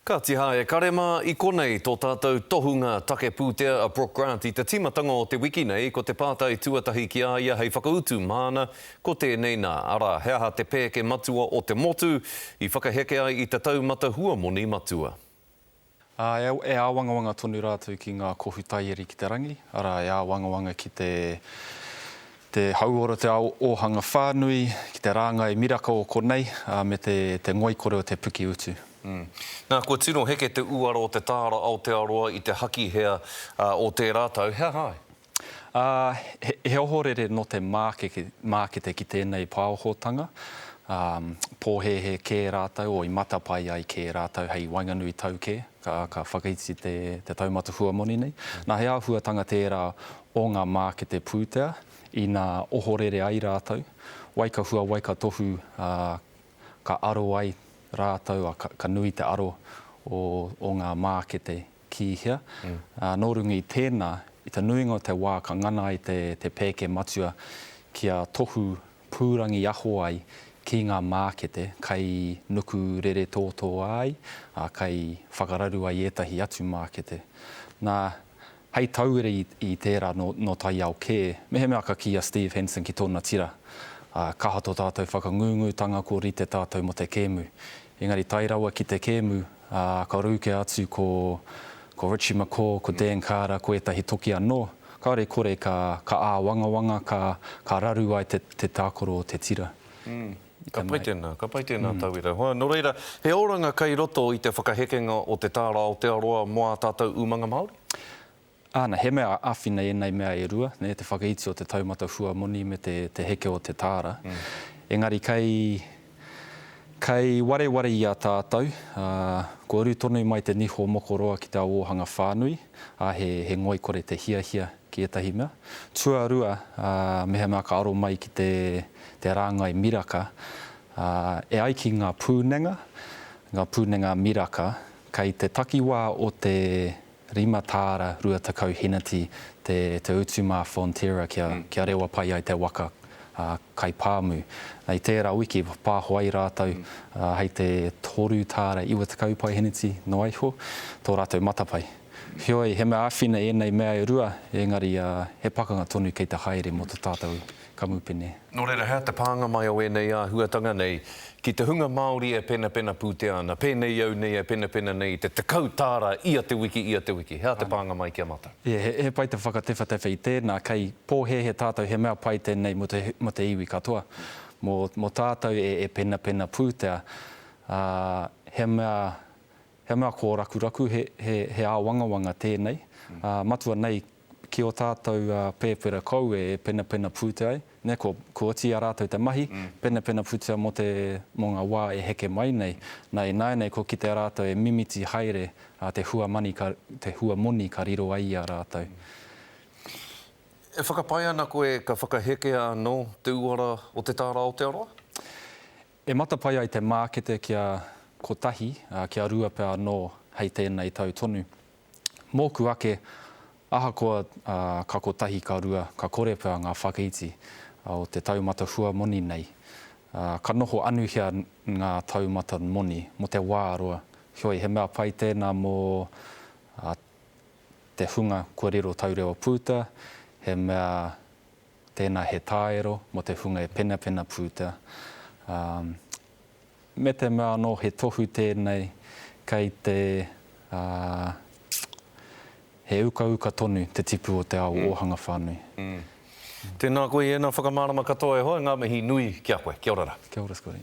Ka tiha e karema I konei tō tātou tohunga take pūtea a Brook Grant I te timatanga o te wiki nei ko te pātai tuatahi ki aia hei whakautu māna ko tēnei nā ara heaha te pēke matua o te motu I whakaheke ai I te taumata huamoni matua. E āwangawanga tonu rātou ki ngā kohu taieri ki te rangi, ara e āwangawanga ki te hauora te ohanga whānui, ki te rāngai miraka o konei, me te ngoikore o te puki utu. Nā, kua tino heke te uara o te tāra Aotearoa I te haki hea o te rātau. Hea hai? He ohorere no te mākete ki tēnei pāohotanga. Pōhehe kē rātau o I matapai ai kē rātau hei wainganui tauke, ka whakaiti te taumata huamoni nei. Nā he āhuatanga tērā o ngā mākete pūtea I ngā ohorere ai rātau. Waika hua, waika tohu, ka aro ai rātau, ka nui te aro o ngā mākete ki hea. Nō runga I tēnā, I te nuinga o te wā, ka ngana ai te pēke matua kia tohu pūrangi aho ai ki ngā mākete, kai nuku rere tōtō ai, kai whakararu ai etahi atu mākete. Nā, hei tauere I tērā no tai au kē, mehe mea ka kia Steve Henson ki tōna tira. Kaha tō tātou whakangungu-tanga ko rite tātou mo te kēmu. Engari tai rawa ki te kēmu, ka rūke atu ko Richie McCaw, ko Dan Carter, ko etahi toki anō. Kāre kore ka āwangawanga, ka raru ai te tākoro o te tira. Ka pai tēnā tauira. Nō reira, he oranga kai roto I te whakahekenga o te tāra Aotearoa moa tātou umanga Māori? Āna, he mea āwhina e nei mea e rua, te whakaiti o te taumata huamoni me te heke o te tāra. Engari, kai wareware I a tātou, ko uru tonu mai te niho mokoroa ki te ohanga whānui, he ngoikore te hiahia ki etahi mea. Tuarua, meha mea ka aro mai ki te rāngai miraka, e ai ki ngā pūnenga miraka, kai te takiwā o te rima tāra rua takau hinati te utuma Fonterra kia rewa pai ai te waka kai pāmu. Nei tērā wiki pāho ai rātau hei te toru tāra iwa takau pai hinati no aiho, tō rātau matapai. Hioi, he mea āwhina e nei mea e rua, engari he pakanga tonu kei te haere mo te tātou kamupene. Nō reira, hea te pānga mai o e nei huatanga nei, ki te hunga Māori e pena pūtea ana, pēnei au nei e pena nei, te kau tāra ia te wiki. Hea te pānga mai kia mata? He pai te whakatewhatewa I tēnā, kei pōhe tātou he mea pai tēnei mo te iwi katoa. Mo tātou e pena pūtea, he mea ko rakuraku, he āwangawanga tēnei. Matua nei, ki o tātou pēpera kou e pena pūtea ai. Ne, ko oti a rātou te mahi, pena pūtea mo ngā wā e heke mai nei. Nei, ko ki te rātou e mimiti haere te huamoni ka riro ai a rātou. E whakapai ana koe ka whakaheke anō te uara o te tāra Aotearoa? E matapai ai te mākete kia kotahi, kia rua pēr anō hei tēnei tau tonu. Mōku ake, ahakoa ka kotahi ka rua, ka kore pēr ngā whakaiti o te taumata huamoni nei. Ka noho anuhia ngā taumata moni mo te wāroa. Hioi, he mea pai tēnā mo te hunga kōrero taurewa pūta, he mea tēnā he tāero mo te hunga e pena pūta. Me te mea anō he tohu tēnei kei te he uka tonu te tipu o te ao ohanga whānui. Tēnā koe e nā whakamārama katoa e hoa, ngā mihi nui kia koe. Kia ora rā. Kia ora skori.